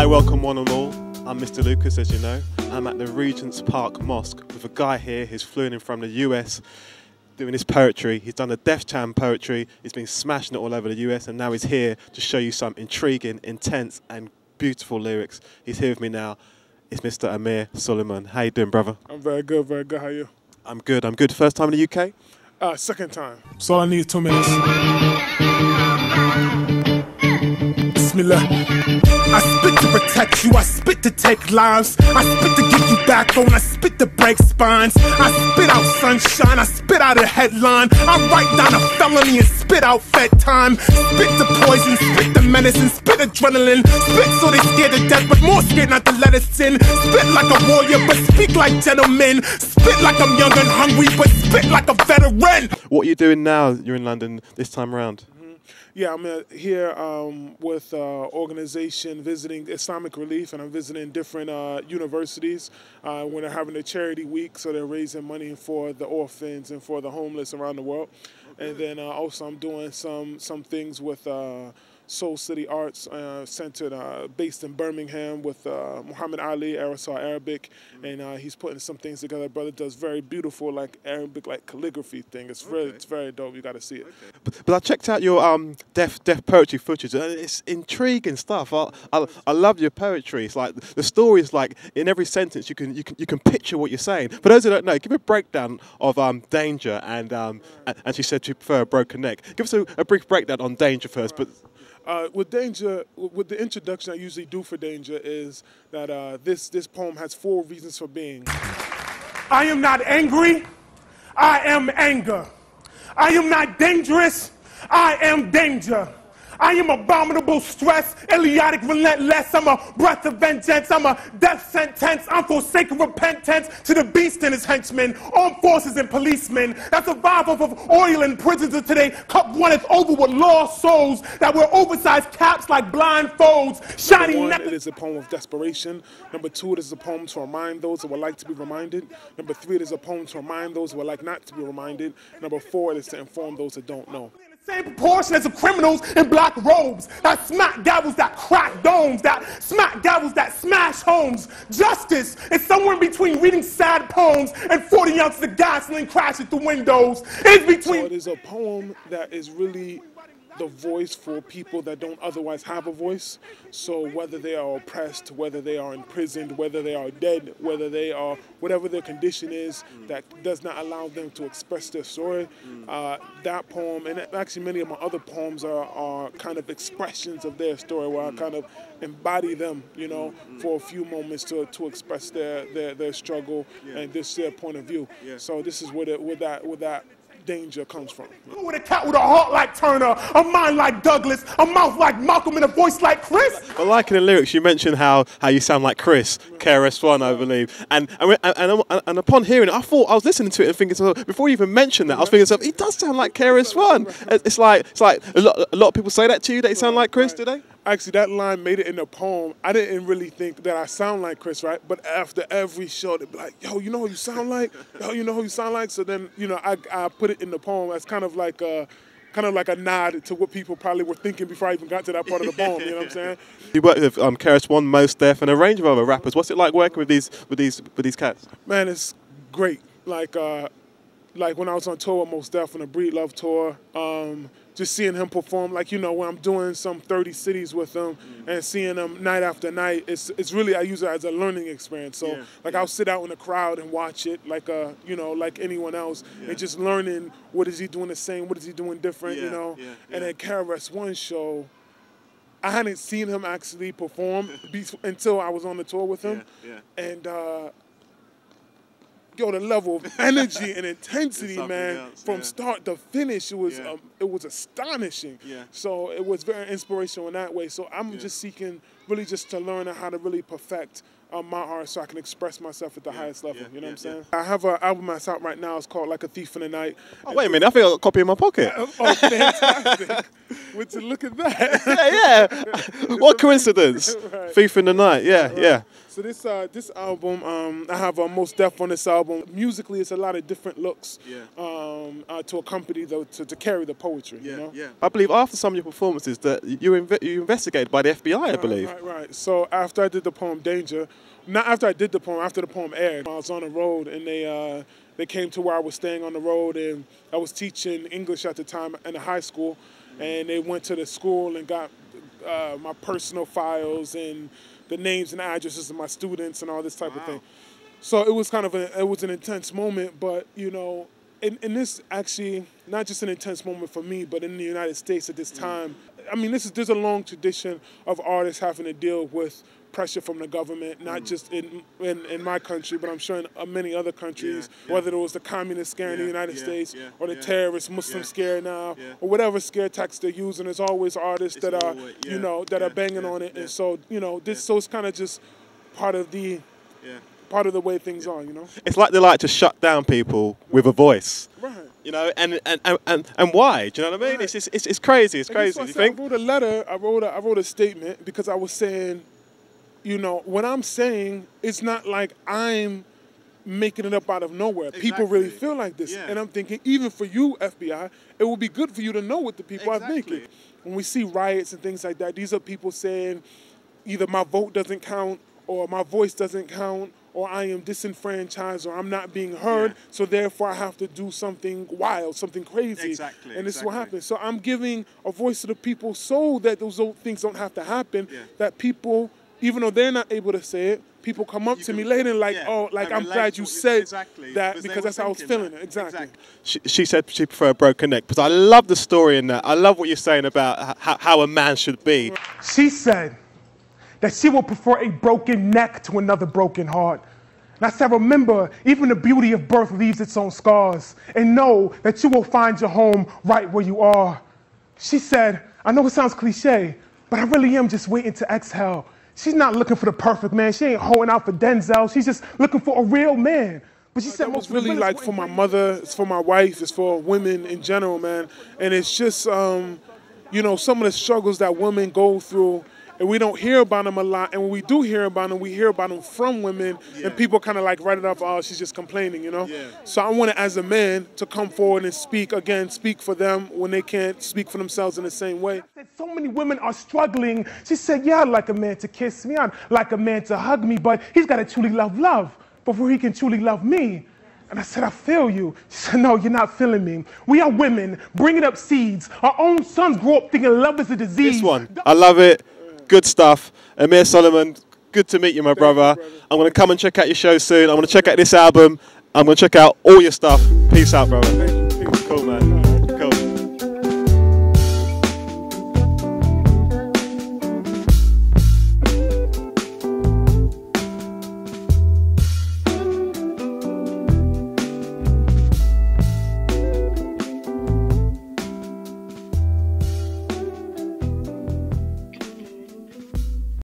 Hi, welcome one and all. I'm Mr. Lucas, as you know. I'm at the Regent's Park Mosque with a guy here who's flown in from the US doing his poetry. He's done the Def Jam poetry. He's been smashing it all over the US, and now he's here to show you some intriguing, intense and beautiful lyrics. He's here with me now. It's Mr. Amir Sulaiman. How you doing, brother? I'm very good, very good. How are you? I'm good. First time in the UK? Second time. So all I need is 2 minutes. Bismillah. I spit to protect you, I spit to take lives, I spit to give you backbone, I spit to break spines, I spit out sunshine, I spit out a headline, I write down a felony and spit out fed time, spit the poison, spit the medicine, spit adrenaline, spit so they scared to death, but more scared not to let us in, spit like a warrior, but speak like gentlemen, spit like I'm young and hungry, but spit like a veteran. What are you doing now? You're in London this time around. Yeah, I'm here with organization visiting Islamic Relief, and I'm visiting different universities when they're having a charity week, so they're raising money for the orphans and for the homeless around the world. And then also I'm doing some things with Soul City Arts Center, based in Birmingham, with Muhammad Ali, Aerosol Arabic, and he's putting some things together. Brother does very beautiful, like Arabic, like calligraphy thing. It's very dope. You got to see it. But I checked out your deaf poetry footage, and it's intriguing stuff. I love your poetry. It's like the story is like in every sentence you can picture what you're saying. For those who don't know, give a breakdown of Danger and she said she prefer a broken neck. Give us a brief breakdown on Danger first, but. With Danger, with the introduction I usually do for Danger is that this poem has 4 reasons for being. I am not angry, I am anger. I am not dangerous, I am danger. I am abominable stress, idiotic, relentless. I'm a breath of vengeance. I'm a death sentence. I'm forsaken repentance to the beast and his henchmen, armed forces and policemen that survive off of oil and prisons of today. Cup runneth over with lost souls that wear oversized caps like blindfolds. Shining. Number 1, it is a poem of desperation. Number 2, it is a poem to remind those who would like to be reminded. Number 3, it is a poem to remind those who would like not to be reminded. Number 4, it is to inform those that don't know. Same proportion as the criminals in black robes that smack gavels that crack domes, that smack gavels that smash homes. Justice is somewhere between reading sad poems and 40 ounces of gasoline crashing through windows. It's between. So it is a poem that is really the voice for people that don't otherwise have a voice. So whether they are oppressed, whether they are imprisoned, whether they are dead, whether they are, whatever their condition is that does not allow them to express their story, that poem, and actually many of my other poems are kind of expressions of their story where I kind of embody them, you know, for a few moments to express their struggle and their point of view. So this is where that Danger comes from. With a cat with a heart like Turner, a mind like Douglas, a mouth like Malcolm, and a voice like Chris. But like in the lyrics, you mentioned how you sound like Chris, KRS-One, I believe. And upon hearing it, I was listening to it and thinking, before you even mentioned that, I was thinking, he does sound like KRS-One. It's like a lot of people say that to you, that you sound like Chris, do they? Actually, that line made it in the poem. I didn't really think that I sound like Chris, right? But after every show, they'd be like, yo, you know who you sound like? Yo, you know who you sound like? So then, you know, I put it in the poem as kind of like a nod to what people probably were thinking before I even got to that part of the poem. You know what I'm saying? You worked with KRS-One, Mos Def, and a range of other rappers. What's it like working with these cats? Man, it's great. Like when I was on tour with Mos Def on the Breed Love tour, just seeing him perform, like, you know, when I'm doing some 30 cities with him and seeing him night after night, it's really, I use it as a learning experience. So, I'll sit out in the crowd and watch it like, you know, like anyone else, and just learning what is he doing the same, what is he doing different, you know. And at KRS-One show, I hadn't seen him actually perform until I was on the tour with him. And, yo, the level of energy and intensity, man, from start to finish, it was astonishing. So it was very inspirational in that way. So I'm just seeking really just to learn how to really perfect my art so I can express myself at the highest level. You know what I'm saying? I have an album that's out right now. It's called Like a Thief in the Night. Oh, wait a minute. I think I got a copy in my pocket. Oh, fantastic. Would you look at that? Yeah. What coincidence. Thief in the Night. Yeah. So this album, I have Most Def on this album. Musically, it's a lot of different looks to accompany to carry the poetry. Yeah, you know? yeah. I believe after some of your performances that you investigated by the FBI, I believe. Right. So after I did the poem Danger, not after I did the poem, after the poem aired, I was on the road and they came to where I was staying on the road, and I was teaching English at the time in a high school, and they went to the school and got my personal files and the names and addresses of my students and all this type of thing. So it was kind of an intense moment, but you know, in this actually not just an intense moment for me, but in the United States at this time. I mean, there's a long tradition of artists having to deal with pressure from the government, not just in my country, but I'm sure in many other countries, whether it was the communist scare in the United States or the terrorist Muslim scare now, or whatever scare tactics they're using. There's always artists that are, you know, that are banging on it, and so you know, so it's kind of just part of the way things are, you know. It's like they like to shut down people with a voice. Right. You know, and why? Do you know what I mean? Right. It's crazy. It's crazy. Do you think? I wrote a letter. I wrote a statement because I was saying, you know, what I'm saying, it's not like I'm making it up out of nowhere. Exactly. People really feel like this. Yeah. And I'm thinking, even for you, FBI, it would be good for you to know what the people are thinking. When we see riots and things like that, these are people saying either my vote doesn't count, or my voice doesn't count, or I am disenfranchised, or I'm not being heard, so therefore I have to do something wild, something crazy. Exactly. And this is what happens. So I'm giving a voice to the people so that those things don't have to happen, that people, even though they're not able to say it, people come up to me later and like, oh, like I'm glad you said that because that's how I was feeling it. Exactly. She said she preferred a broken neck, but I love the story in that. I love what you're saying about how a man should be. She said that she will prefer a broken neck to another broken heart. And I said, remember, even the beauty of birth leaves its own scars, and know that you will find your home right where you are. She said, I know it sounds cliche, but I really am just waiting to exhale. She's not looking for the perfect man. She ain't holding out for Denzel. She's just looking for a real man. But she said most really like for my mother, it's for my wife, it's for women in general, man. And it's just, you know, some of the struggles that women go through, and we don't hear about them a lot. And when we do hear about them, we hear about them from women, and people kind of like write it off, oh, she's just complaining, you know? So I wanted, as a man, to come forward and speak for them when they can't speak for themselves in the same way. So many women are struggling. She said, yeah, I'd like a man to kiss me, I'd like a man to hug me, but he's got to truly love before he can truly love me. And I said, I feel you. She said, no, you're not feeling me. We are women bringing up seeds. Our own sons grow up thinking love is a disease. This one, I love it. Good stuff. Amir Sulaiman, good to meet you, my brother. I'm going to come and check out your show soon. I'm going to check out this album. I'm going to check out all your stuff. Peace out, brother. Cool, man.